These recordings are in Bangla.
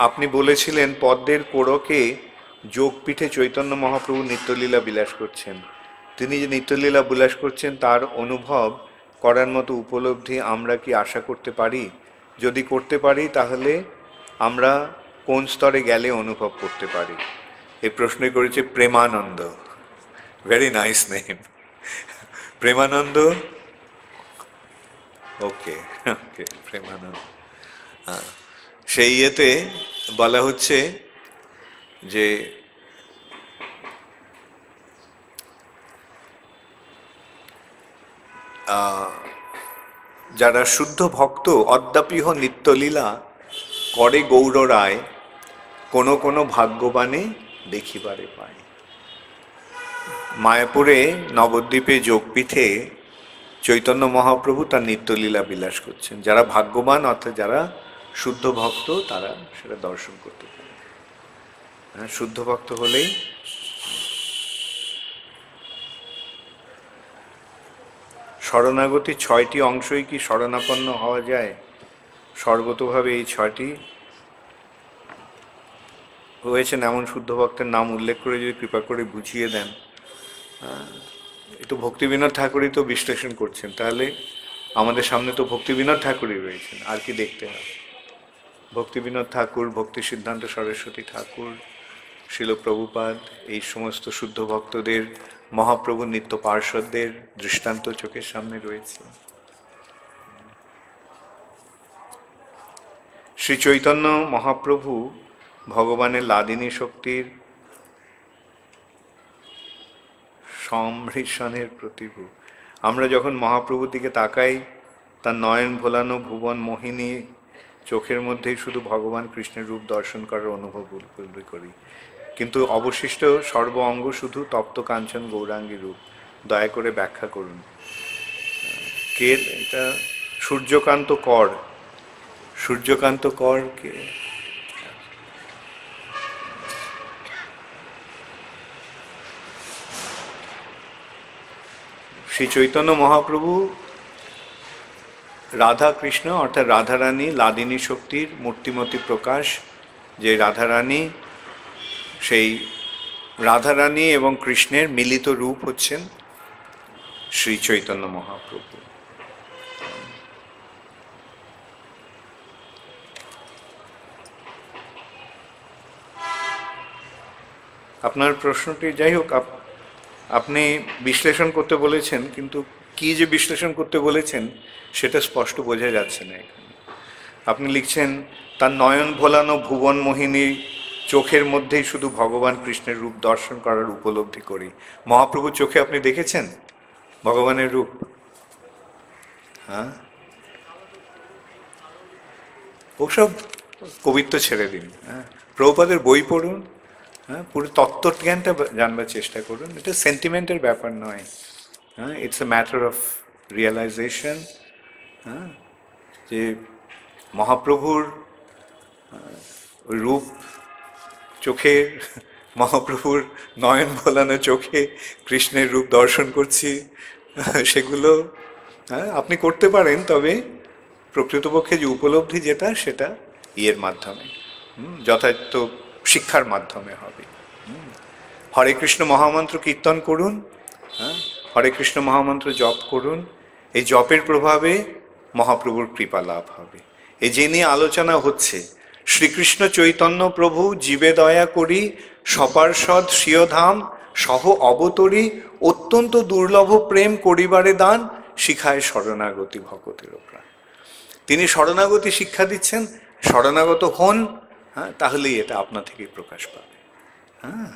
আপনি বলেছিলেন পদ্মের কোড়কে যোগপীঠে চৈতন্য মহাপ্রভু নিত্যলীলা বিলাস করছেন। তিনি যে নিত্যলীলা বিলাস করছেন তার অনুভব করার মতো উপলব্ধি আমরা কি আশা করতে পারি? যদি করতে পারি তাহলে আমরা কোন স্তরে গেলে অনুভব করতে পারি? এই প্রশ্নই করেছে Premananda. Very nice name. Premananda. Okay okay, Premananda. সেই ইয়েতে বলা হচ্ছে যে যারা শুদ্ধ ভক্ত অদ্যাপিহ নিত্যলীলা করে গৌর রায়, কোনো কোনো ভাগ্যবানে দেখিবারে পায়। মায়াপুরে নবদ্বীপে যোগপীঠে চৈতন্য মহাপ্রভু তার নিত্যলীলা বিলাস করছেন। যারা ভাগ্যবান অর্থাৎ যারা শুদ্ধ ভক্ত তারা সেটা দর্শন করতে পারে। শুদ্ধ ভক্ত হলেই শরণাগতি 6টি অংশই কি শরণাপন্ন হওয়া যায়? স্বর্গতভাবে এই 6টি হয়েছেন এমন শুদ্ধ ভক্তের নাম উল্লেখ করে যদি কৃপা করে বুঝিয়ে দেন। একটু ভক্তিবিনোদ ঠাকুরই তো বিশ্লেষণ করছেন, তাহলে আমাদের সামনে তো ভক্তিবিনোদ ঠাকুরই রয়েছেন, আর কি দেখতে হবে? ভক্তিবিনোদ ঠাকুর, ভক্তি সিদ্ধান্ত সরস্বতী ঠাকুর, শিল প্রভুপাদ, এই সমস্ত শুদ্ধ ভক্তদের, মহাপ্রভু নিত্য পার্ষদদের দৃষ্টান্ত চোখের সামনে রয়েছে। শ্রী চৈতন্য মহাপ্রভু ভগবানের লাদিনী শক্তির সম্ভৃষণের প্রতিভূ। আমরা যখন মহাপ্রভুর দিকে তাকাই, তার নয়ন ভোলানো ভুবন মোহিনী চোখের মধ্যেই শুধু ভগবান কৃষ্ণের রূপ দর্শন করার অনুভব উপলব্ধি করি, কিন্তু অবশিষ্ট সর্ব অঙ্গ শুধু তপ্ত কাঞ্চন গৌরাঙ্গী রূপ। দয়া করে ব্যাখ্যা করুন। কে এটা? সূর্যকান্ত কর। সূর্যকান্ত কর কে? শ্রী চৈতন্য মহাপ্রভু রাধা কৃষ্ণ অর্থাৎ রাধারানী লাদিনী শক্তির মূর্তিমতী প্রকাশ। যে রাধারানী, সেই রাধারানী এবং কৃষ্ণের মিলিত রূপ হচ্ছেন শ্রী চৈতন্য মহাপ্রভু। আপনার প্রশ্নটি যাই হোক, আপনি বিশ্লেষণ করতে বলেছেন, কিন্তু কি যে বিশ্লেষণ করতে বলেছেন সেটা স্পষ্ট বোঝা যাচ্ছে না এখানে। আপনি লিখছেন তার নয়ন ভোলানো ভুবন মোহিনী চোখের মধ্যেই শুধু ভগবান কৃষ্ণের রূপ দর্শন করার উপলব্ধি করি। মহাপ্রভুর চোখে আপনি দেখেছেন ভগবানের রূপ? হ্যাঁ, ওসব কবিত্ব ছেড়ে দিন। হ্যাঁ, প্রভুপাদের বই পড়ুন। হ্যাঁ, পুরো তত্ত্বজ্ঞানটা জানবার চেষ্টা করুন। এটা সেন্টিমেন্টের ব্যাপার নয়। হ্যাঁ, it's a matter of realisation. হ্যাঁ, যে মহাপ্রভুর রূপ চোখে, মহাপ্রভুর নয়ন ভোলানো চোখে কৃষ্ণের রূপ দর্শন করছি, সেগুলো হ্যাঁ আপনি করতে পারেন, তবে প্রকৃতপক্ষে যে উপলব্ধি যেটা সেটা ইয়ের মাধ্যমে, যথাযথ শিক্ষার মাধ্যমে হবে। হরে কৃষ্ণ মহামন্ত্র কীর্তন করুন। হ্যাঁ, হরে কৃষ্ণ মহামন্ত্র জপ করুন। এই জপের প্রভাবে মহাপ্রভুর কৃপা লাভ হবে। এই যে নিয়ে আলোচনা হচ্ছে, শ্রীকৃষ্ণ চৈতন্য প্রভু জীবে দয়া করি সপার্ষদ স্বীয়ধাম সহ অবতরী অত্যন্ত দুর্লভ প্রেম করিবারে দান শিখায় শরণাগতি ভকতের প্রাণ। তিনি শরণাগতি শিক্ষা দিচ্ছেন। শরণাগত হন, হ্যাঁ, তাহলেই এটা আপনা থেকেই প্রকাশ পাবে। হ্যাঁ,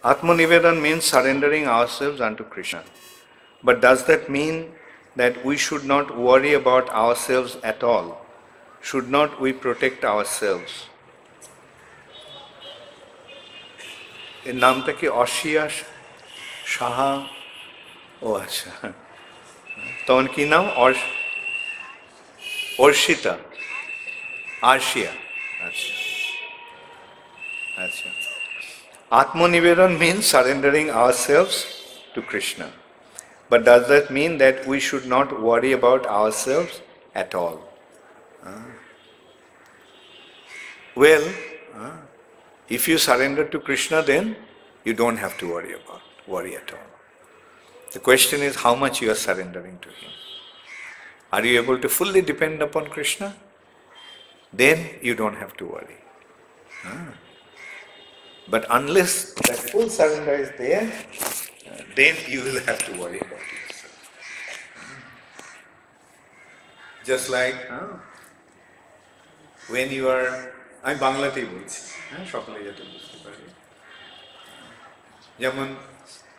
Atmanivedan means surrendering ourselves unto Krishna. But does that mean that we should not worry about ourselves at all? Should not we protect ourselves? এর নামটা কি? অর্ষিয়া সাহা? ও আচ্ছা, তখন কি নাম? অর্ষিতা, আর্শিয়া। আচ্ছা আচ্ছা। Atmanivedan means surrendering ourselves to Krishna. But does that mean that we should not worry about ourselves at all? Well, if you surrender to Krishna, then you don't have to worry at all. The question is how much you are surrendering to Him. Are you able to fully depend upon Krishna? Then you don't have to worry. But unless that full surrender is there, then you will have to worry about yourself. Just like when you are, আমি বাংলাতেই বলছি, সকলে যাতে বুঝতে পারি। যেমন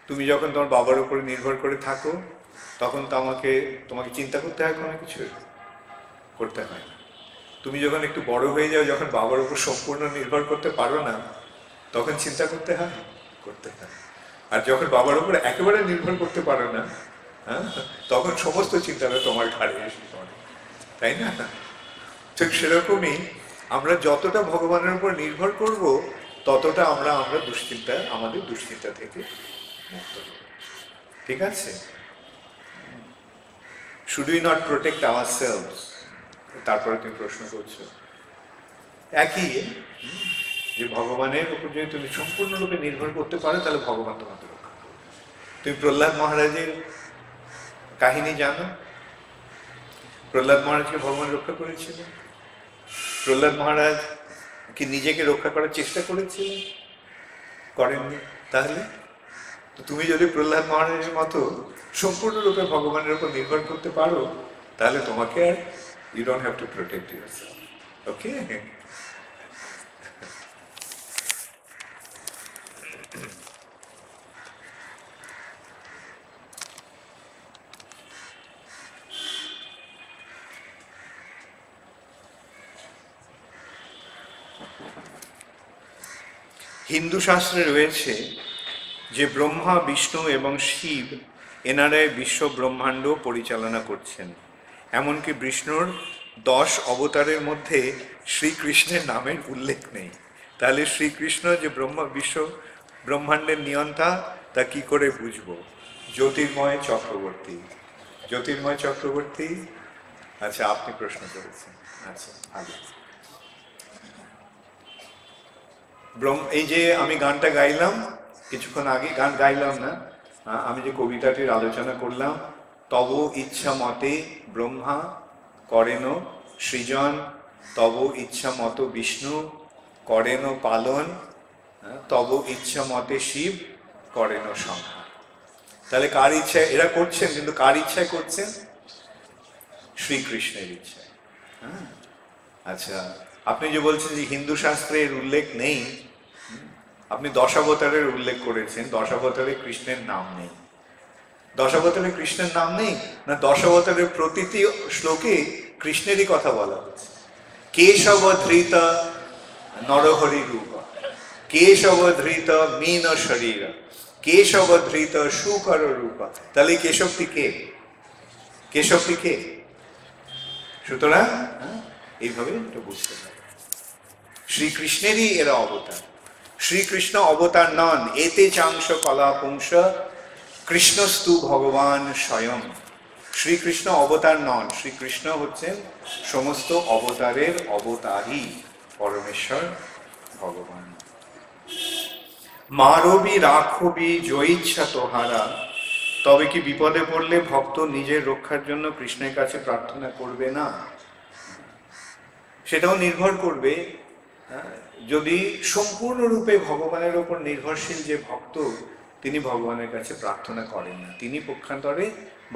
তুমি যখন তোমার বাবার উপরে নির্ভর করে থাকো, তখন তো তোমাকে চিন্তা করতে হয় কোনো কিছু, করতে হয় না। তুমি যখন একটু বড় হয়ে যাও, যখন বাবার উপর সম্পূর্ণ নির্ভর করতে পারো না, তখন চিন্তা করতে হয়, করতে হয়। আর যখন বাবার উপর একেবারে নির্ভর করতে পারো না, তখন সমস্ত চিন্তাটা তোমার ঘাড়ে এসে পড়ে, তাই না? ঠিক সেরকমই আমরা যতটা ভগবানের উপর নির্ভর করব, ততটা আমাদের দুশ্চিন্তা থেকে মুক্ত হব। ঠিক আছে? Should we not protect ourselves? তারপরে তুমি প্রশ্ন করছো একই, যে ভগবানের উপর যদি তুমি সম্পূর্ণরূপে নির্ভর করতে পারো, তাহলে ভগবান তোমাকে রক্ষা করবে। তুমি প্রহ্লাদ মহারাজের কাহিনী জানো? প্রহ্লাদ মহারাজকে ভগবান রক্ষা করেছিলেন। প্রহ্লাদ মহারাজ কি নিজেকে রক্ষা করার চেষ্টা করেছিলেন? করেননি। তাহলে তুমি যদি প্রহ্লাদ মহারাজের মতো সম্পূর্ণরূপে ভগবানের উপর নির্ভর করতে পারো, তাহলে তোমাকে আর you don't have to protect yourself. Okay? Hindu শাস্ত্রে রয়েছে যে ব্রহ্মা, বিষ্ণু এবং শিব এনারাই বিশ্ব ব্রহ্মাণ্ড পরিচালনা করছেন। এমনকি বিষ্ণুর 10 অবতারের মধ্যে শ্রীকৃষ্ণের নামের উল্লেখ নেই। তাহলে শ্রীকৃষ্ণ যে বিশ্ব ব্রহ্মাণ্ডের নিয়ন্তা, তা কি করে বুঝবো? জ্যোতির্ময় চক্রবর্তী। আচ্ছা, আপনি প্রশ্ন করেছেন। আচ্ছা, ভালো। এই যে আমি গানটা গাইলাম কিছুক্ষণ আগে, গান গাইলাম না, আমি যে কবিতাটির আলোচনা করলাম, তব ইচ্ছা মতে ব্রহ্মা করেন সৃজন, তব ইচ্ছা মত বিষ্ণু করেন পালন, তব ইচ্ছা মতে শিব করেন সংহার। তাহলে কার ইচ্ছা এরা করছেন? কিন্তু কার ইচ্ছায় করছেন? শ্রীকৃষ্ণের ইচ্ছায়। আচ্ছা, আপনি যে বলছেন যে হিন্দু শাস্ত্রের উল্লেখ নেই, আপনি 10 অবতারের উল্লেখ করেছেন, 10 অবতারে কৃষ্ণের নাম নেই। 10 অবতারে কৃষ্ণের নাম নেই না? 10 অবতারের প্রতিটি শ্লোকে কৃষ্ণেরই কথা বলা হচ্ছে। কেশব ধৃত নরহরি রূপ, কেশব ধৃত মীন শরীর, কেশব ধৃত সুকর রূপ। তাহলে কেশবটি কে? সুতরাং এইভাবে এটা বুঝতে হবে, শ্রীকৃষ্ণেরই এরা অবতার। শ্রীকৃষ্ণ অবতার নন। এতে চাংশ কলা পুংস কৃষ্ণস্তু ভগবান স্বয়ং। শ্রীকৃষ্ণ অবতার নন, শ্রীকৃষ্ণ হচ্ছেন সমস্ত অবতারের অবতারই, পরমেশ্বর ভগবান। মারবি রাখবি জয়িচ্ছা তোহারা, তবে কি বিপদে পড়লে ভক্ত নিজের রক্ষার জন্য কৃষ্ণের কাছে প্রার্থনা করবে না? সেটাও নির্ভর করবে, যদি সম্পূর্ণরূপে ভগবানের ওপর নির্ভরশীল যে ভক্ত, তিনি ভগবানের কাছে প্রার্থনা করেন না, তিনি পক্ষান্তরে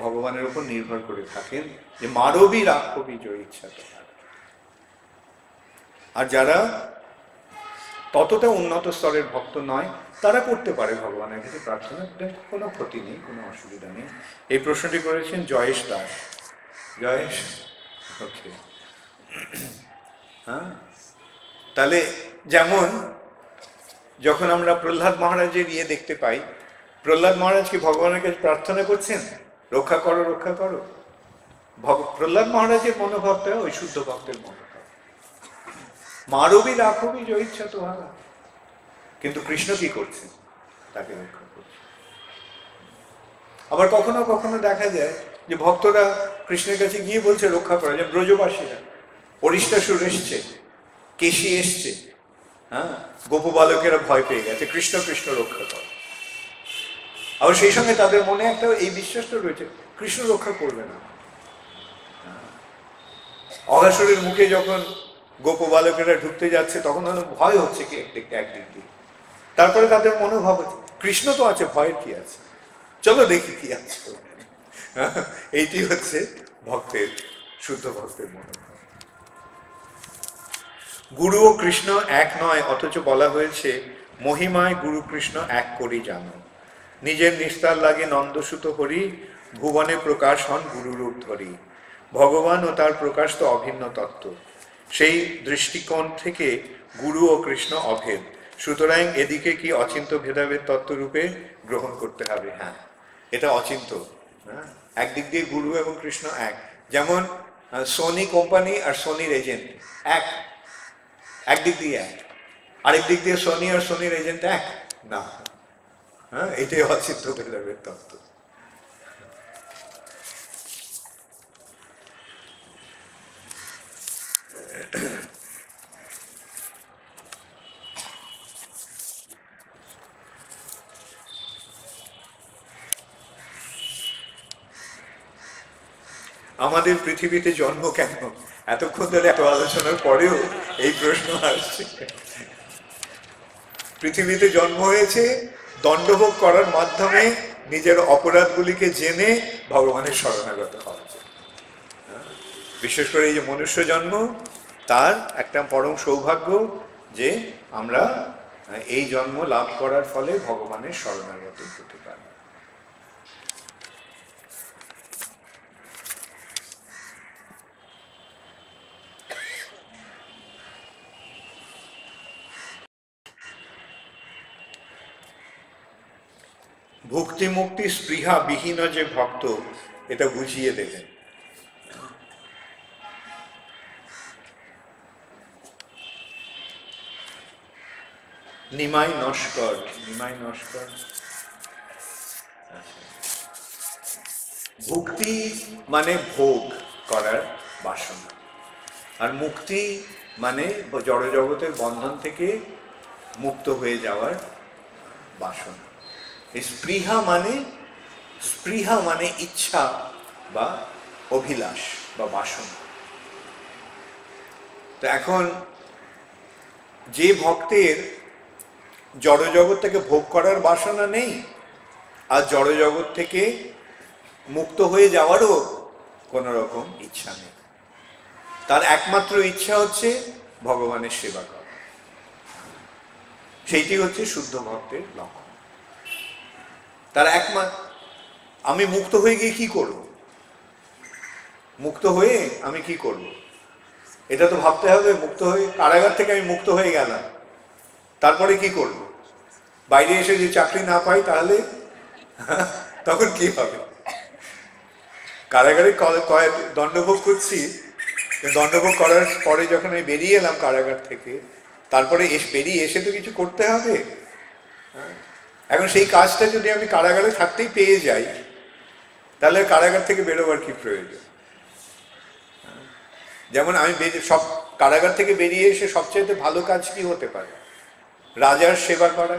ভগবানের উপর নির্ভর করে থাকেন যে মারবি রাখবি জয়িচ্ছা তোহারা। আর যারা ততটা উন্নত স্তরের ভক্ত নয়, তারা করতে পারে ভগবানের কাছে প্রার্থনা, কোনো ক্ষতি নেই, কোনো অসুবিধা নেই। এই প্রশ্নটি করেছেন জয়েশ দাস। জয়েশ, ওকে। তাহলে যেমন যখন আমরা প্রহ্লাদ মহারাজের দেখতে পাই, প্রহ্লাদ মহারাজ কি ভগবানের কাছে প্রার্থনা করছেন রক্ষা করো? প্রহ্লাদ মহারাজের মনোভাবটা ওই শুদ্ধ ভক্তের মনোভাব, মারবি রাখবি জয়িচ্ছা তোহারা। কিন্তু কৃষ্ণ কি করছেন? তাকে রক্ষা করছে। আবার কখনো কখনো দেখা যায় যে ভক্তরা কৃষ্ণের কাছে গিয়ে বলছে রক্ষা করা, যে ব্রজবাসীরা অরিষ্টাসুর এসছে, কেশী এসছে, হ্যাঁ, গোপ বালকেরা ভয় পেয়ে গেছে, কৃষ্ণ কৃষ্ণ রক্ষা করে। আবার সেই সঙ্গে তাদের মনে একটা এই বিশ্বাসটা রয়েছে কৃষ্ণ রক্ষা করবে না। অঘাসুরের মুখে যখন গোপ বালকেরা ঢুকতে যাচ্ছে তখন ভয় হচ্ছে কি একদিক দিয়ে, তারপরে তাদের মনোভাব হচ্ছে কৃষ্ণ তো আছে, ভয়ের কি আছে, চলো দেখি কি আছে। এইটি হচ্ছে ভক্তের, শুদ্ধ ভক্তের মনোভাব। গুরু ও কৃষ্ণ এক নয়, অথচ বলা হয়েছে মহিমায় গুরু কৃষ্ণ এক করি জানো। নিজের নিস্তার লাগে নন্দসুত হরি, ভুবনে প্রকাশ হন গুরুরূপ ধরি। ভগবান ও তার প্রকাশ তো অভিন্ন তত্ত্ব, সেই দৃষ্টিকোণ থেকে গুরু ও কৃষ্ণ অভেদ। সুতরাং এদিকে কি অচিন্ত ভেদাভেদ তত্ত্বরূপে গ্রহণ করতে হবে। হ্যাঁ, এটা অচিন্ত। হ্যাঁ, একদিক দিয়ে গুরু এবং কৃষ্ণ এক, যেমন সোনি কোম্পানি আর সোনির এজেন্ট এক, একদিক দিয়ে এক, আরেক দিক দিয়ে সোনি আর সোনির এজেন্ট এক না। হ্যাঁ, এটাই অচিন্ত ভেদাভেদ তত্ত্ব। আমাদের পৃথিবীতে জন্ম কেন? এতক্ষণ ধরে এত আলোচনার পরেও এই প্রশ্ন আসছে। পৃথিবীতে জন্ম হয়েছে দণ্ডভোগ করার মাধ্যমে নিজের অপরাধগুলিকে জেনে ভগবানের শরণাগত হওয়া যায়। বিশেষ করে এই যে মনুষ্য জন্ম, তার একটা পরম সৌভাগ্য যে আমরা এই জন্ম লাভ করার ফলে ভগবানের শরণাগত হতে পারি। ভক্তি মুক্তি স্পৃহা বিহীন যে ভক্ত, এটা বুঝিয়ে দেবেন। নিমাই নস্কর, নিমাই নস্কর। ভক্তি মানে ভোগ করার বাসনা, আর মুক্তি মানে জড়জগতের বন্ধন থেকে মুক্ত হয়ে যাওয়ার বাসনা। স্পৃহা মানে ইচ্ছা বা অভিলাষ বা বাসনা। তো এখন যে ভক্তের জড়জগৎ থেকে ভোগ করার বাসনা নেই আর জড়জগৎ থেকে মুক্ত হয়ে যাওয়ারও কোনো রকম ইচ্ছা নেই, তার একমাত্র ইচ্ছা হচ্ছে ভগবানের সেবা করা, সেইটি হচ্ছে শুদ্ধ ভক্তের লক্ষণ। তার একমাত্র, আমি মুক্ত হয়ে গিয়ে কি করব, মুক্ত হয়ে আমি কি করব, এটা তো ভাবতে হবে। মুক্ত হয়ে কারাগার থেকে আমি মুক্ত হয়ে গেলাম, তারপরে কি করব? বাইরে এসে যে চাকরি না পাই তাহলে তখন কি হবে? কারাগারে দণ্ডভোগ করছি, দণ্ডভোগ করার পরে যখন আমি বেরিয়ে এলাম কারাগার থেকে, তারপরে বেরিয়ে এসে তো কিছু করতে হবে। এখন সেই কাজটা যদি আমি কারাগারে থাকতেই পেয়ে যাই, তাহলে কারাগার থেকে বেরোবার কি প্রয়োজন? যেমন আমি সব কারাগার থেকে বেরিয়ে এসে সবচেয়ে ভালো কাজ কি হতে পারে? রাজার সেবা করা।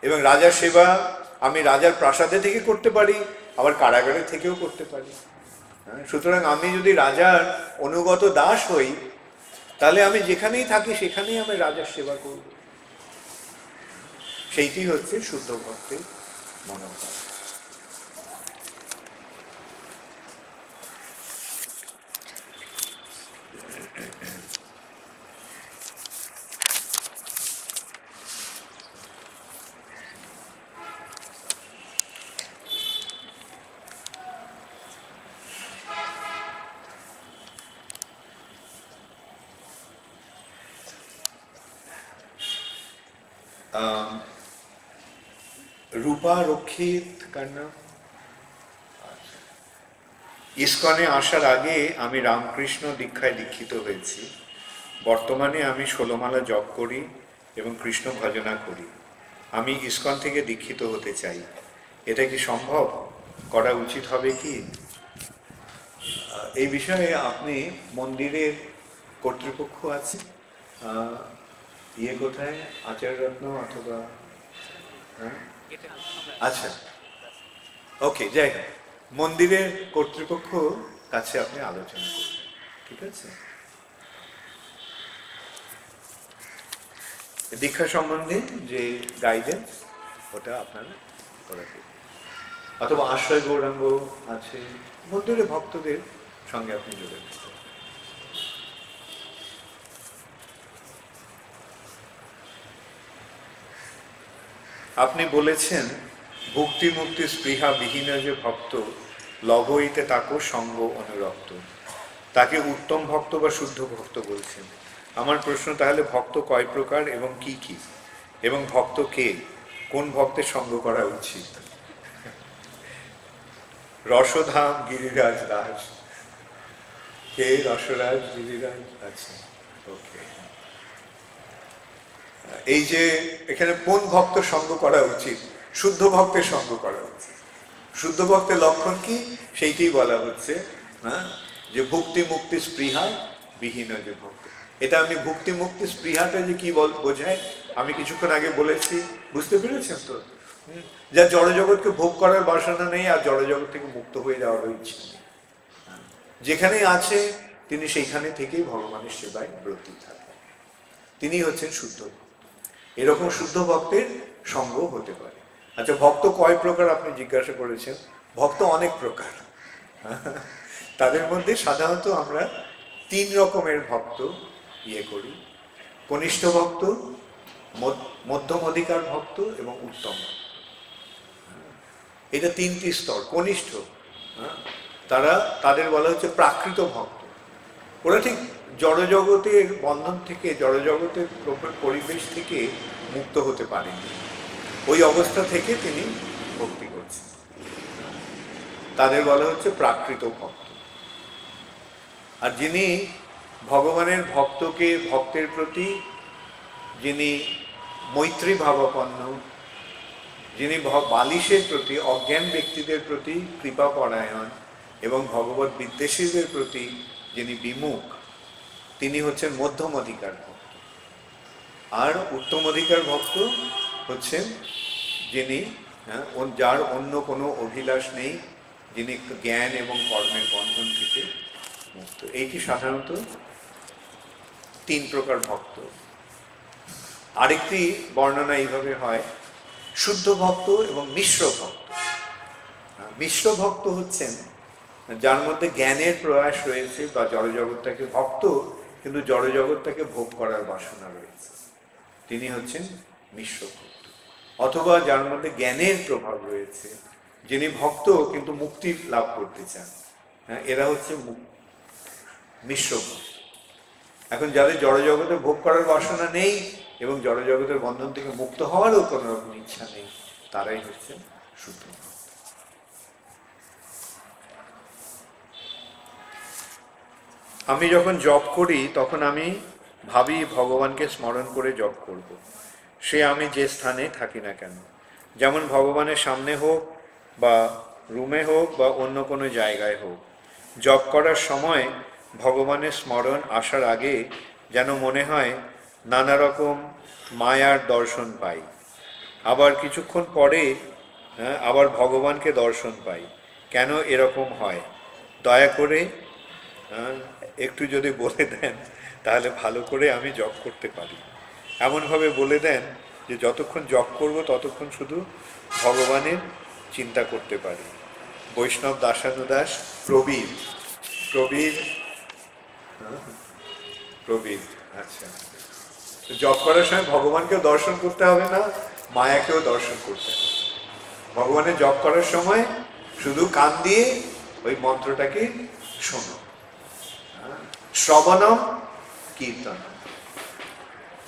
এবং রাজার সেবা আমি রাজার প্রাসাদে থেকে করতে পারি, আবার কারাগারে থেকেও করতে পারি। সুতরাং আমি যদি রাজার অনুগত দাস হই, তাহলে আমি যেখানেই থাকি সেখানেই আমি রাজার সেবা করব। সেইটি হচ্ছে শুদ্ধ ভক্তের মনোভাব। রূপা রক্ষিত কান্না। ইস্কনে আসার আগে আমি রামকৃষ্ণ দীক্ষায় দীক্ষিত হয়েছি। বর্তমানে আমি 16 মালা জপ করি এবং কৃষ্ণ ভজনা করি। আমি ইসকন থেকে দীক্ষিত হতে চাই, এটা কি সম্ভব? করা উচিত হবে কি? এই বিষয়ে আপনি মন্দিরের কর্তৃপক্ষ আছে, কোথায়, আচার্যরত্ন অথবা আচ্ছা, ওকে, যাই হোক, মন্দিরের কর্তৃপক্ষ কাছে আপনি আলোচনা করবেন, ঠিক আছে? দীক্ষা সম্বন্ধে যে গাইডেন্স, ওটা আপনারা করাতে, অথবা আশ্রয় গৌরাঙ্গ আছে, মন্দিরের ভক্তদের সঙ্গে আপনি যোগাযোগ করতে। আপনি বলেছেন ভক্তি মুক্তি স্পৃহা বিহীন যে ভক্ত, লভ হইতে তাকে সঙ্গ অনুরক্ত, তাকে উত্তম ভক্ত বা শুদ্ধ ভক্ত বলছেন। আমার প্রশ্ন তাহলে ভক্ত কয় প্রকার এবং কি কি, এবং ভক্ত কে, কোন ভক্তের সঙ্গ করা উচিত? রসধাম গিরিরাজ দাস, কে রসরাজ গিরিরাজ? আচ্ছা, ওকে। এই যে এখানে কোন ভক্ত সঙ্গ করা উচিত? শুদ্ধ ভক্তের সঙ্গ করা উচিত। শুদ্ধ ভক্তের লক্ষণ কি সেইটাই বলা হচ্ছে, হ্যাঁ, যে ভক্তি মুক্তি স্পৃহা বিহীন যে ভক্ত। এটা আমি ভক্তি মুক্তি স্পৃহাটা যে কি বোঝায় আমি কিছুক্ষণ আগে বলেছি, বুঝতে পেরেছেন তো? যা জড়জগৎকে ভোগ করার বাসনা নেই আর জড়জগৎ থেকে মুক্ত হয়ে যাওয়ার ইচ্ছা নেই, যেখানে আছে তিনি সেইখানে থেকেই ভগবানের সেবায় ব্রতী থাকেন, তিনি হচ্ছেন শুদ্ধ ভক্ত। এরকম শুদ্ধ ভক্তের সঙ্গ হতে পারে। আচ্ছা, ভক্ত কয় প্রকার আপনি জিজ্ঞাসা করেছেন? ভক্ত অনেক প্রকার। তাদের মধ্যে সাধারণত আমরা 3 রকমের ভক্ত করি: কনিষ্ঠ ভক্ত, মধ্যম অধিকার ভক্ত এবং উত্তম। এটা 3টি স্তর। কনিষ্ঠ, তাদের বলা হচ্ছে প্রাকৃত ভক্ত। ওরা ঠিক জড়জগতের বন্ধন থেকে, জড়জগতের পরিবেশ থেকে মুক্ত হতে পারেনি, ওই অবস্থা থেকে তিনি ভক্তি করছেন, তাদের বলা হচ্ছে প্রাকৃত ভক্ত। আর যিনি ভগবানের ভক্তের প্রতি যিনি মৈত্রী ভাবাপন্ন, যিনি বালিশের প্রতি, অজ্ঞান ব্যক্তিদের প্রতি কৃপাপরায়ণ এবং ভগবত বিদ্বেষীদের প্রতি যিনি বিমুখ, তিনি হচ্ছেন মধ্যম অধিকার ভক্ত। আর উত্তম অধিকার ভক্ত হচ্ছেন যিনি, যার অন্য কোনো অভিলাষ নেই, যিনি জ্ঞান এবং কর্মের বন্ধন থেকে মুক্ত। এইটি সাধারণত 3 প্রকার ভক্ত। আরেকটি বর্ণনা এইভাবে হয়: শুদ্ধ ভক্ত এবং মিশ্র ভক্ত। মিশ্র ভক্ত হচ্ছেন যার মধ্যে জ্ঞানের প্রয়াস রয়েছে বা জড়জগৎটাকে ভক্ত, কিন্তু জড়জগৎটাকে ভোগ করার বাসনা রয়েছে, তিনি হচ্ছেন মিশ্র ভক্ত। অথবা যার মধ্যে জ্ঞানের প্রভাব রয়েছে, যিনি ভক্ত কিন্তু মুক্তি লাভ করতে চান, এরা হচ্ছে মিশ্র ভক্ত। এখন যাদের জড়জগতে ভোগ করার বাসনা নেই এবং জড়জগতের বন্ধন থেকে মুক্ত হওয়ারও কোনো রকম ইচ্ছা নেই, তারাই হচ্ছেন শুদ্ধ ভক্ত। আমি যখন জপ করি তখন আমি ভাবি ভগবানকে স্মরণ করে জপ করব, সে আমি যে স্থানে থাকি না কেন, যেমন ভগবানের সামনে হোক বা রুমে হোক বা অন্য কোনো জায়গায় হোক। জপ করার সময় ভগবানের স্মরণ আসার আগে যেন মনে হয় নানা রকম মায়ার দর্শন পাই, আবার কিছুক্ষণ পরে আবার ভগবানকে দর্শন পাই। কেন এরকম হয় দয়া করে একটু যদি বলে দেন তাহলে ভালো করে আমি জপ করতে পারি। এমনভাবে বলে দেন যে যতক্ষণ জপ করব ততক্ষণ শুধু ভগবানের চিন্তা করতে পারি। বৈষ্ণব দাসানুদাস প্রবীর প্রবীর প্রবীর আচ্ছা, জপ করার সময় ভগবানকেও দর্শন করতে হবে না, মায়াকেও দর্শন করতে হবে। ভগবানের জপ করার সময় শুধু কান দিয়ে ওই মন্ত্রটাকে শোনো। শ্রবণম কীর্তন,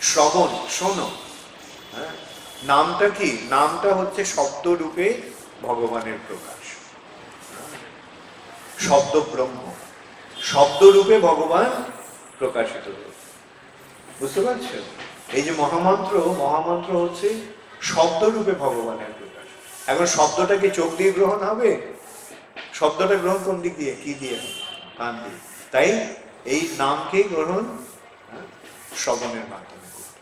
শ্রবণ, শোনো। নামটা কি? নামটা হচ্ছে শব্দ রূপে ভগবানের প্রকাশ, শব্দ ব্রহ্ম, শব্দ রূপে ভগবান প্রকাশিত হচ্ছে। বুঝতে পারছেন? এই যে মহামন্ত্র, মহামন্ত্র হচ্ছে শব্দরূপে ভগবানের প্রকাশ। এখন শব্দটা কি চোখ দিয়ে গ্রহণ হবে? শব্দটা গ্রহণ কোন দিক দিয়ে, কি দিয়ে? কান দিয়ে। তাই এই নামকে গ্রহণ শ্রবণের মাধ্যমে করতে,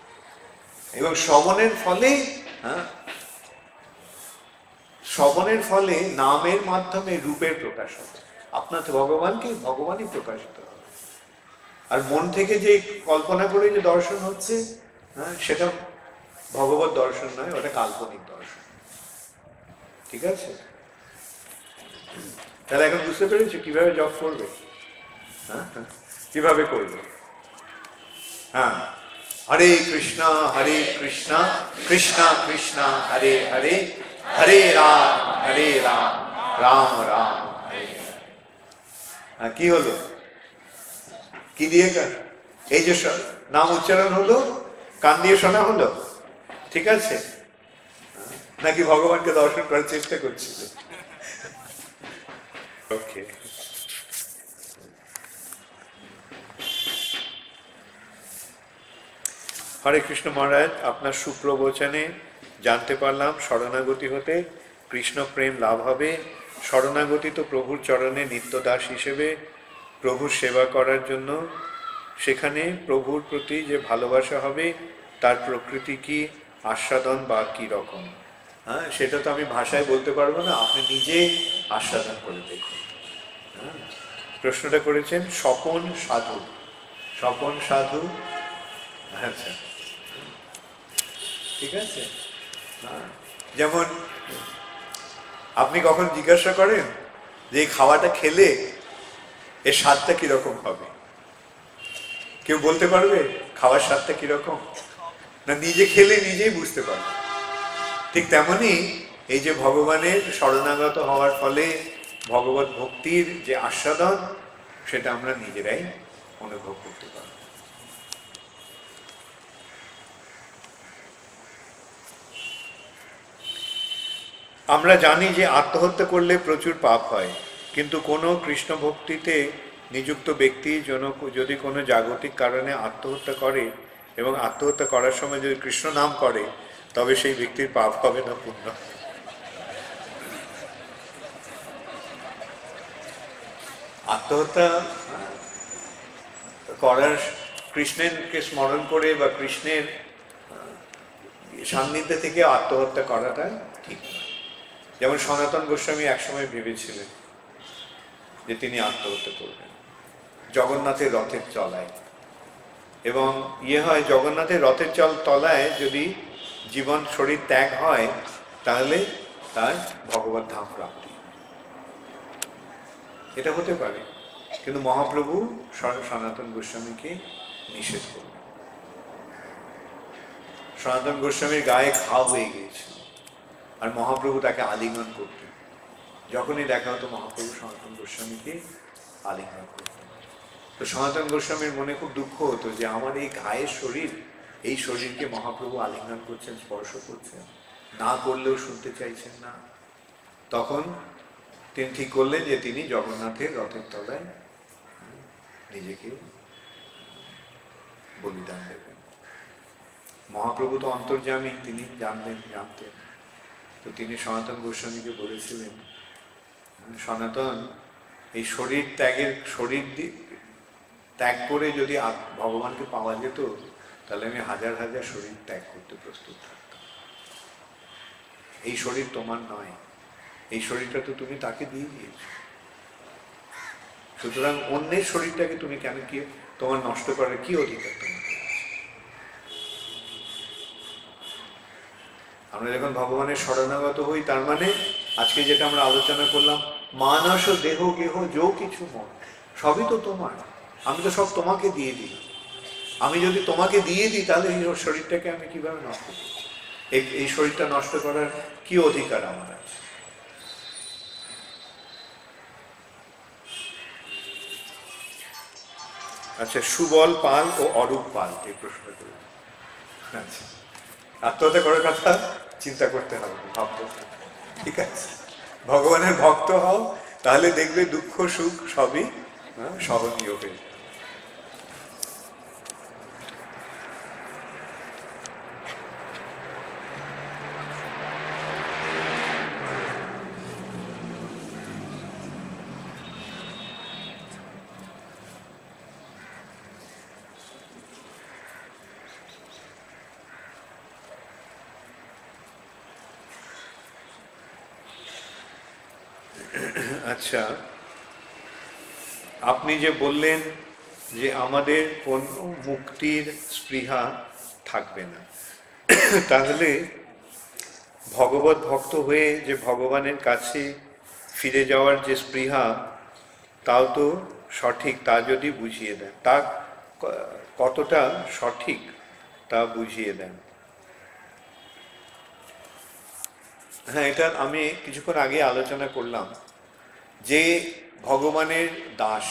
এবং শ্রবণের ফলে শ্রবণের ফলে নামের মাধ্যমে রূপের প্রকাশ হবে। আপনার ভগবানকে ভগবানই প্রকাশিত হবে। আর মন থেকে যে কল্পনা করে যে দর্শন হচ্ছে, সেটা ভগবত দর্শন নয়, ওটা কাল্পনিক দর্শন। ঠিক আছে? তাহলে এখন বুঝতে পেরেছো কিভাবে জপ করবে? কিভাবে করবে? হ্যাঁ, হরে কৃষ্ণ কৃষ্ণ কৃষ্ণ হরে হরে, হরে রাম রাম রাম হরে হরে। কি হলো? কি দিয়ে? এই যে নাম উচ্চারণ হলো, কান দিয়ে শোনা হলো, ঠিক আছে? নাকি ভগবানকে দর্শন করার চেষ্টা করছিল? ওকে। হরে কৃষ্ণ মহারাজ, আপনার সুপ্রবচনে জানতে পারলাম শরণাগতি হতে কৃষ্ণ প্রেম লাভ হবে। শরণাগতি তো প্রভুর চরণে নিত্যদাস হিসেবে প্রভুর সেবা করার জন্য। সেখানে প্রভুর প্রতি যে ভালোবাসা হবে তার প্রকৃতি কি, আস্বাদন বা কী রকম, সেটা তো আমি ভাষায় বলতে পারবো না, আপনি নিজে আস্বাদন করে দেখুন। প্রশ্নটা করেছেন স্বপন সাধু। স্বপন সাধু, আচ্ছা, ঠিক আছে। যেমন আপনি কখন জিজ্ঞাসা করেন যে এই খাওয়াটা খেলে এর স্বাদটা কিরকম হবে? কেউ বলতে পারবে খাওয়ার স্বাদটা কিরকম? না, নিজে খেলে নিজেই বুঝতে পারবে। ঠিক তেমনি এই যে ভগবানের শরণাগত হওয়ার ফলে ভগবত ভক্তির যে আস্বাদন, সেটা আমরা নিজেরাই অনুভব করতে পারব। আমরা জানি যে আত্মহত্যা করলে প্রচুর পাপ হয়, কিন্তু কোনো কৃষ্ণ ভক্তিতে নিযুক্ত ব্যক্তি যদি কোনো জাগতিক কারণে আত্মহত্যা করে এবং আত্মহত্যা করার সময় যদি কৃষ্ণ নাম করে, তবে সেই ব্যক্তির পাপ হবে না পুণ্য? আত্মহত্যা করার, কৃষ্ণেরকে স্মরণ করে বা কৃষ্ণের সান্নিধ্যে থেকে আত্মহত্যা করাটা ঠিক নয়। যেমন সনাতন গোস্বামী একসময় ভেবেছিলেন যে তিনি আত্মহত্যা করবেন জগন্নাথের রথের তলায়, এবং হয় জগন্নাথের রথের তলায় যদি জীবন শরীর ত্যাগ হয়, তাহলে তার ভগবত ধাম প্রাপ্তি। এটা হতে পারে, কিন্তু মহাপ্রভু সনাতন গোস্বামীকে নিষেধ করলেন। সনাতন গোস্বামীর গায়ে ঘাও হয়ে গিয়েছিল, আর মহাপ্রভু তাকে আলিঙ্গন করতেন। যখনই দেখা হতো মহাপ্রভু সনাতন গোস্বামীকে আলিঙ্গন করতেন। তো সনাতন গোস্বামীর মনে খুব দুঃখ হতো যে আমার এই ঘায়ের শরীর, এই শরীরকে মহাপ্রভু আলিঙ্গন করছেন, স্পর্শ করছেন, না করলেও শুনতে চাইছেন না। তখন তিনি ঠিক করলেন যে তিনি জগন্নাথের রথের তলায় নিজেকে বলিদান দেবেন। মহাপ্রভু তো অন্তর্যামী, তিনি জানতেন। তো তিনি সনাতন গোস্বামীকে বলেছিলেন, সনাতন, এই শরীর ত্যাগ করে যদি ভগবানকে পাওয়া যেত, তাহলে আমি হাজার হাজার শরীর ত্যাগ করতে প্রস্তুত থাকতাম। এই শরীর তোমার নয়, এই শরীরটা তো তুমি তাকে দিয়ে দিয়েছ। সুতরাং অন্যের শরীরটাকে তুমি কেন, কি তোমার নষ্ট করার কি অধিকার তোমাকে? আমরা যখন ভগবানের শরণাগত হই, তার মানে আজকে যেটা আমরা আলোচনা করলাম, মানস দেহ গেহ যো কিছু মন, সবই তো তোমার। আমি তো সব তোমাকে দিয়ে দিই। আমি যদি তোমাকে দিয়ে দিই, তাহলে এই শরীরটাকে আমি কিভাবে নষ্ট করি? এই শরীরটা নষ্ট করার কি অধিকার আমার আছে? আচ্ছা, সুবল পাল ও অরূপ পাল এই প্রশ্ন করি। আচ্ছা, আত্মহত্যা করার কথা চিন্তা করতে হবে, ভাবতে হবে, ঠিক আছে? ভগবানের ভক্ত হও, তাহলে দেখবে দুঃখ সুখ সবই সহনীয় হয়ে যায়। আচ্ছা, আপনি যে বললেন যে আমাদের কোনো মুক্তির স্পৃহা থাকবে না, তাহলে ভগবত ভক্ত হয়ে যে ভগবানের কাছে ফিরে যাওয়ার যে স্পৃহা, তাও তো সঠিক, তা যদি বুঝিয়ে দেন, তা কতটা সঠিক তা বুঝিয়ে দেন। হ্যাঁ, এটা আমি কিছুক্ষণ আগে আলোচনা করলাম যে ভগবানের দাস,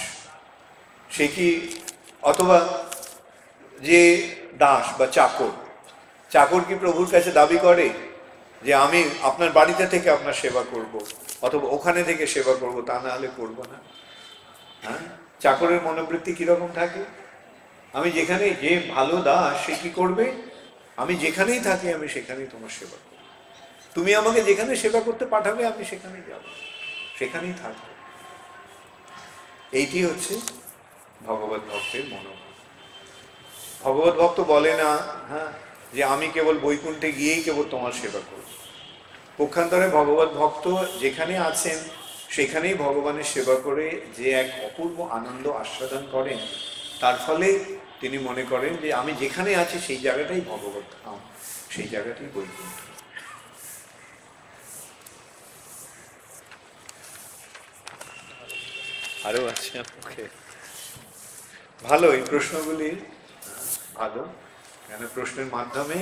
সে কি, অথবা যে দাস বা চাকর, চাকর কি প্রভুর কাছে দাবি করে যে আমি আপনার বাড়িতে থেকে আপনার সেবা করব, অথবা ওখানে থেকে সেবা করব, তা না হলে করব না? হ্যাঁ, চাকরের মনোবৃত্তি কিরকম থাকে? আমি যেখানে, যে ভালো দাস সে কি করবে, আমি যেখানেই থাকি আমি সেখানেই তোমার সেবা করব, তুমি আমাকে যেখানে সেবা করতে পাঠাবে আমি সেখানেই যাব, সেখানেই থাকবো। এইটি হচ্ছে ভগবত ভক্তের মনোভাব। ভগবত ভক্ত বলে না, হ্যাঁ, যে আমি কেবল বৈকুণ্ঠে গিয়েই কেবল তোমার সেবা করব। পক্ষান্তরে ভগবত ভক্ত যেখানে আছেন সেখানেই ভগবানের সেবা করে যে এক অপূর্ব আনন্দ আস্বাদন করেন, তার ফলে তিনি মনে করেন যে আমি যেখানে আছি সেই জায়গাটাই ভগবত ধাম, সেই জায়গাটাই বৈকুণ্ঠ। আরো আছে, ওকে, ভালো এই প্রশ্নগুলি, ভালো, কেন প্রশ্নের মাধ্যমে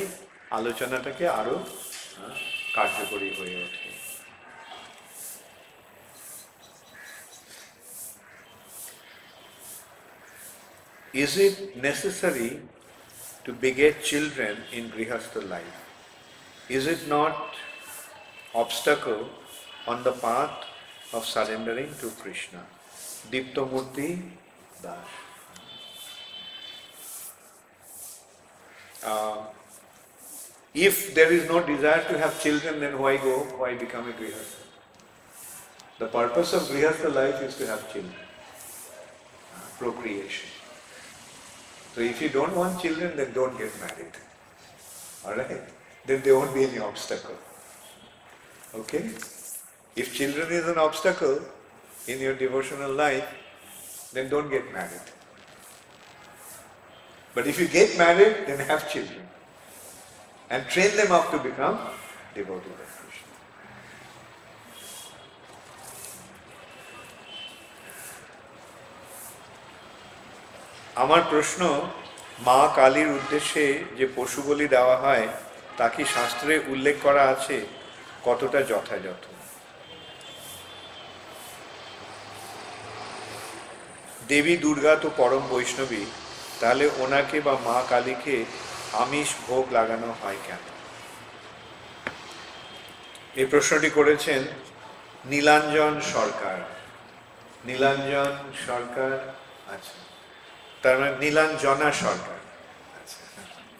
আলোচনাটাকে আরো কার্যকরী হয়ে ওঠে। Is it necessary to beget children in Grihastha life? Is it not obstacle on the path of surrendering to Krishna? Diptomurti Das. If there is no desire to have children, then why go? Why become a Grihastha? The purpose of Grihastha life is to have children, procreation. So if you don't want children, then don't get married. Alright? Then there won't be any obstacle. Okay? If children is an obstacle in your devotional life, then don't get married. But if you get married, then have children and train them up to become devotees of Krishna. আমার প্রশ্ন, মা কালীর উদ্দেশ্যে যে পশু বলি দেওয়া হয় তা কি শাস্ত্রে উল্লেখ করা আছে, কতটা যথাযথ? দেবী দুর্গা তো পরম বৈষ্ণবী, তাহলে ওনাকে বা মা কালীকে আমিষ ভোগ লাগানো হয় কেন? এই প্রশ্নটি করেছেন নীলাঞ্জন সরকার। নীলাঞ্জন সরকার, আচ্ছা, তার মানে নীলাঞ্জনা সরকার। আচ্ছা,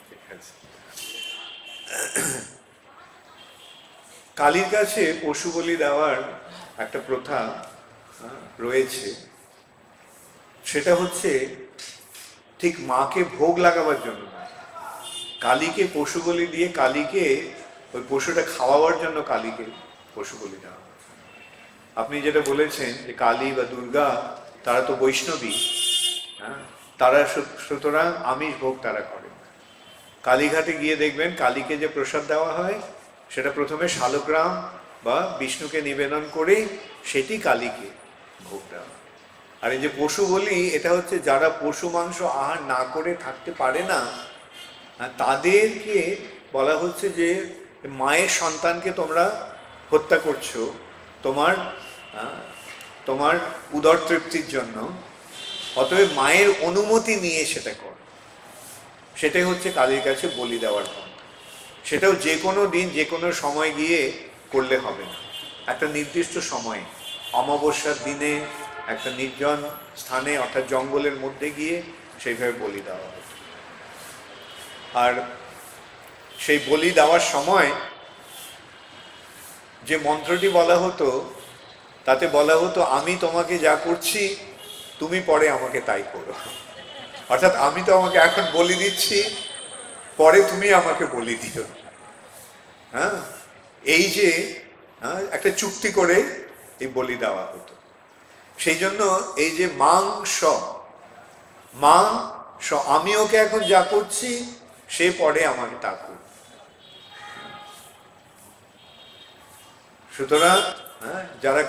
ঠিক আছে। কালীর কাছে পশু বলি দেওয়ার একটা প্রথা রয়েছে, সেটা হচ্ছে ঠিক মাকে ভোগ লাগাবার জন্য না, কালীকে পশু বলি দিয়ে কালীকে ওই পশুটা খাওয়াবার জন্য কালীকে পশু বলি দেওয়া। আপনি যেটা বলেছেন যে কালী বা দুর্গা তারা তো বৈষ্ণবী, হ্যাঁ, তারা সুতরাং আমিষ ভোগ তারা করেন। কালীঘাটে গিয়ে দেখবেন কালীকে যে প্রসাদ দেওয়া হয় সেটা প্রথমে শালগ্রাম বা বিষ্ণুকে নিবেদন করে সেটি কালীকে ভোগ দেওয়া হয়। আর এই যে পশু বলি, এটা হচ্ছে যারা পশু মাংস আহার না করে থাকতে পারে না, তাদেরকে বলা হচ্ছে যে মায়ের সন্তানকে তোমরা হত্যা করছো তোমার তোমার উদর তৃপ্তির জন্য, অতএব মায়ের অনুমতি নিয়ে সেটা কর। সেটাই হচ্ছে কালীর কাছে বলি দেওয়ার পন্থা। সেটাও যে কোনো দিন যে কোনো সময় গিয়ে করলে হবে না, একটা নির্দিষ্ট সময়ে অমাবস্যার দিনে একটা নির্জন স্থানে অর্থাৎ জঙ্গলের মধ্যে গিয়ে সেইভাবে বলি দেওয়া হবে। আর সেই বলি দেওয়ার সময় যে মন্ত্রটি বলা হতো তাতে বলা হতো আমি তোমাকে যা করছি তুমি পরে আমাকে তাই করো, অর্থাৎ আমি তো আমাকে এখন বলি দিচ্ছি, পরে তুমি আমাকে বলি দিও। হ্যাঁ, এই যে একটা চুক্তি করে এই বলি দেওয়া হতো। সেই জন্য এই যে মাংস, আমি ওকে এখন যা করছি সে পরে আমাকে তা করবে। সুতরাং যারা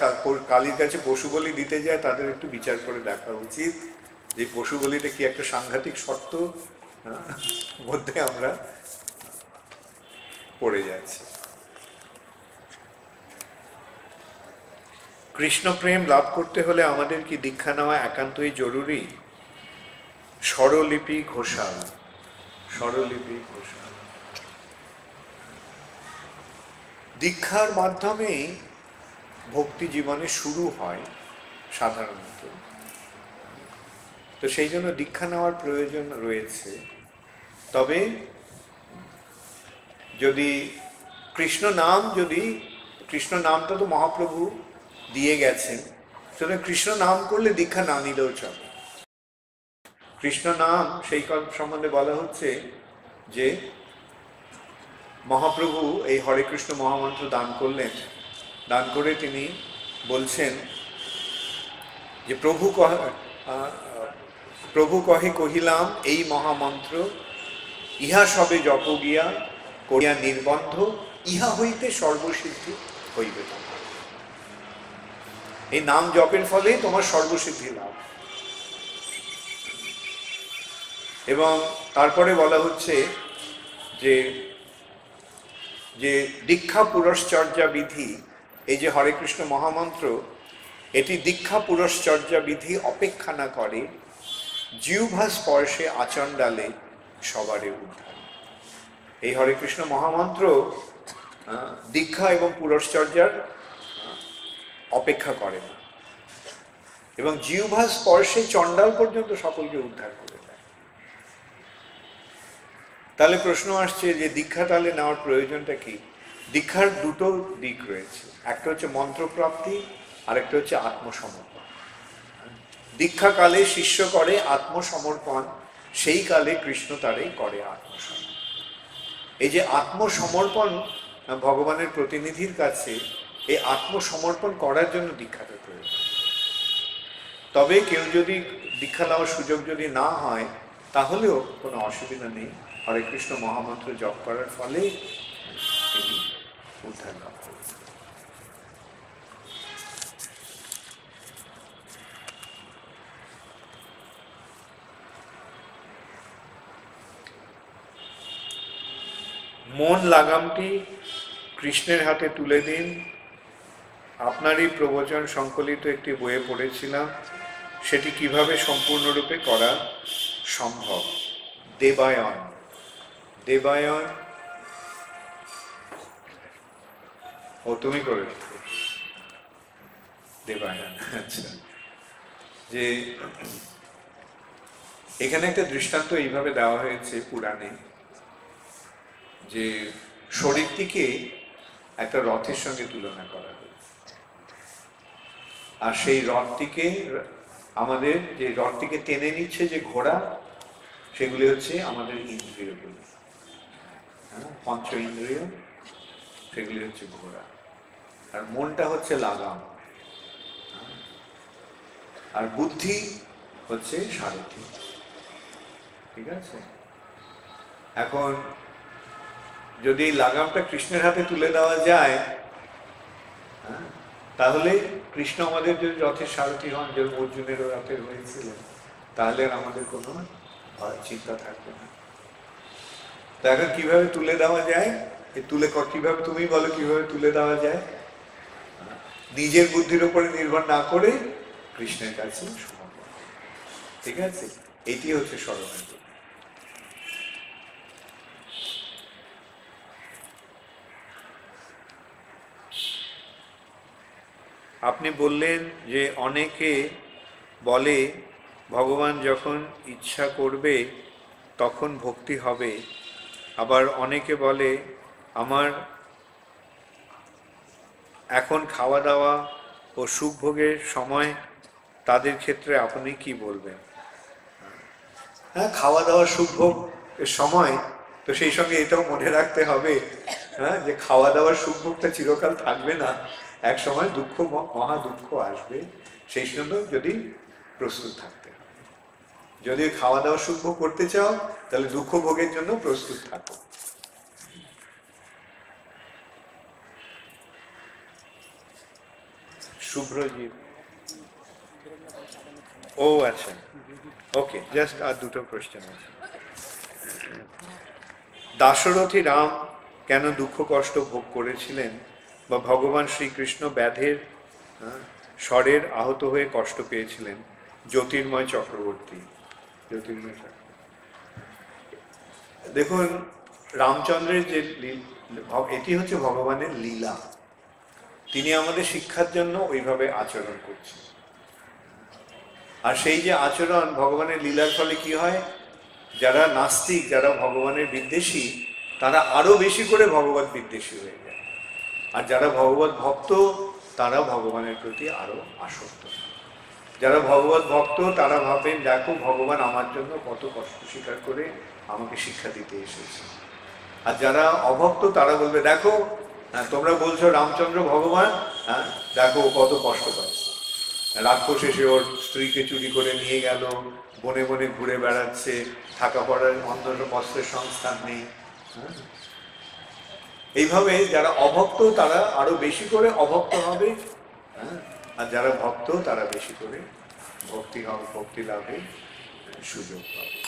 কালীর কাছে পশু বলি দিতে যায় তাদের একটু বিচার করে দেখা উচিত যে পশু বলিটা কি একটা সাংঘাতিক শর্ত মধ্যে আমরা পড়ে যাচ্ছি। কৃষ্ণ প্রেম লাভ করতে হলে আমাদের কি দীক্ষা নেওয়া একান্তই জরুরি? স্বরলিপি ঘোষাল। দীক্ষার মাধ্যমে ভক্তি জীবনে শুরু হয় সাধারণত, তো সেই জন্য দীক্ষা নেওয়ার প্রয়োজন রয়েছে। তবে যদি কৃষ্ণ নামটা তো মহাপ্রভু দিয়ে গেছেন, সুতরাং কৃষ্ণ নাম করলে দীক্ষা না নিলেও চলে। কৃষ্ণ নাম সেই সম্বন্ধে বলা হচ্ছে যে মহাপ্রভু এই হরে কৃষ্ণ মহামন্ত্র দান করলেন, দান করে তিনি বলছেন যে প্রভু কহে কহিলাম এই মহামন্ত্র, ইহা সবে জপ গিয়া করিয়া নির্বন্ধ, ইহা হইতে সর্বসিদ্ধি হইবে তোমার। এই নাম জপের ফলে তোমার সর্বসিদ্ধি লাভ। এবং তারপরে বলা হচ্ছে যে যে দীক্ষা পুরশ্চর্যা বিধি, এই যে হরে কৃষ্ণ মহামন্ত্র, এটি দীক্ষা পুরশ্চর্যা বিধি অপেক্ষা না করে জিহ্বা স্পর্শে আচণ্ডালে সবারে উদ্ধার। এই হরে কৃষ্ণ মহামন্ত্র দীক্ষা এবং পুরশ্চর্যার অপেক্ষা করে না, এবং জিহ্বা স্পর্শে চণ্ডাল পর্যন্ত সকলকে উদ্ধার করে দেয়। তাহলে প্রশ্ন আসছে যে দীক্ষা তাহলে নেওয়ার প্রয়োজনটা কি? দীক্ষার দুটো দিক রয়েছে, একটা হচ্ছে মন্ত্রপ্রাপ্তি, আর একটা হচ্ছে আত্মসমর্পণ। দীক্ষাকালে শিষ্য করে আত্মসমর্পণ, সেই কালে কৃষ্ণ তারে করে আত্মসমর্পণ। এই যে আত্মসমর্পণ ভগবানের প্রতিনিধির কাছে, এই আত্মসমর্পণ করার জন্য দীক্ষাটা প্রয়োজন। তবে কেউ যদি দীক্ষা নেওয়ার সুযোগ যদি না হয় তাহলেও কোনো অসুবিধা নেই, হরে কৃষ্ণ মহামন্ত্র জপ করার ফলে তিনি উদ্ধার লাভ করবেন। মন লাগামটি কৃষ্ণের হাতে তুলে দিন। আপনারই প্রবচন সংকলিত একটি বইয়ে পড়েছিলাম, সেটি কিভাবে সম্পূর্ণরূপে করা সম্ভব? দেবায়ন। ও তুমি করে দেবায়ন। আচ্ছা, যে এখানে একটা দৃষ্টান্ত এইভাবে দেওয়া হয়েছে পুরাণে, যে শরীরটিকে একটা রথের সঙ্গে তুলনা করা হয়েছে, আর সেই রথটিকে আমাদের যে রথটিকে টেনে নিচ্ছে যে ঘোড়া, সেগুলি হচ্ছে আমাদের ইন্দ্রিয়গুলি, পঞ্চ ইন্দ্রিয়, সেগুলি হচ্ছে ঘোড়া, আর মনটা হচ্ছে লাগাম, আর বুদ্ধি হচ্ছে সারথি। ঠিক আছে? এখন যদি লাগামটা কৃষ্ণের হাতে তুলে দেওয়া যায়, তাহলে কৃষ্ণ আমাদের যদি রথের সারথি হন, যেমন অর্জুনেরও রথের হয়েছিল, তাহলে আর আমাদের কোনো চিন্তা থাকবে না। তো এখন কিভাবে তুলে দেওয়া যায়? কিভাবে, তুমি বলো কিভাবে তুলে দেওয়া যায়? নিজের বুদ্ধির উপরে নির্ভর না করে কৃষ্ণের কাছে সমর্পণ। ঠিক আছে? এটি হচ্ছে শরণাগতি। আপনি বললেন যে অনেকে বলে ভগবান যখন ইচ্ছা করবে তখন ভক্তি হবে, আবার অনেকে বলে আমার এখন খাওয়া দাওয়া ও সুখ ভোগের সময়, তাদের ক্ষেত্রে আপনি কি বলবেন? হ্যাঁ, খাওয়া দাওয়া সুখ ভোগের সময়, তো সেই সঙ্গে এটাও মনে রাখতে হবে হ্যাঁ, যে খাওয়া দাওয়ার সুখ ভোগটা চিরকাল থাকবে না, এক সময় দুঃখ, মহা দুঃখ আসবে, সেই জন্য যদি প্রস্তুত থাকতে হবে। যদি খাওয়া দাওয়া সুখ ভোগ করতে চাও তাহলে দুঃখ ভোগের জন্য প্রস্তুত থাকো। শুভ্রজিৎ, ও আচ্ছা, ওকে, জাস্ট আর দুটো কোশ্চেন আছে। দাশরথী রাম কেন দুঃখ কষ্ট ভোগ করেছিলেন, বা ভগবান শ্রীকৃষ্ণ ব্যাধের স্বরের আহত হয়ে কষ্ট পেয়েছিলেন? জ্যোতির্ময় চক্রবর্তী। জ্যোতির্ময় চক্রবর্তী, দেখুন, রামচন্দ্রের যে এটি হচ্ছে ভগবানের লীলা, তিনি আমাদের শিক্ষার জন্য ওইভাবে আচরণ করছেন। আর সেই যে আচরণ, ভগবানের লীলার ফলে কি হয়, যারা নাস্তিক, যারা ভগবানের বিদ্বেষী, তারা আরো বেশি করে ভগবত বিদ্বেষী হয়ে যায়। আর যারা ভগবত ভক্ত, তারা ভগবানের প্রতি আরো আসক্ত। যারা ভগবত ভক্ত তারা ভাবেন, দেখো ভগবান আমার জন্য কত কষ্ট স্বীকার করে আমাকে শিক্ষা দিতে এসেছে। আর যারা অভক্ত তারা বলবে, দেখো তোমরা বলছো রামচন্দ্র ভগবান, দেখো কত কষ্ট পাচ্ছে, রাক্ষস এসে ওর স্ত্রীকে চুরি করে নিয়ে গেল, বনে বনে ঘুরে বেড়াচ্ছে, থাকা পড়ার অন্য বস্ত্রের সংস্থান নেই। এইভাবে যারা অভক্ত তারা আরো বেশি করে অভক্ত হবে, আর যারা ভক্ত তারা বেশি করে ভক্তি লাভে সুযোগ পাবে।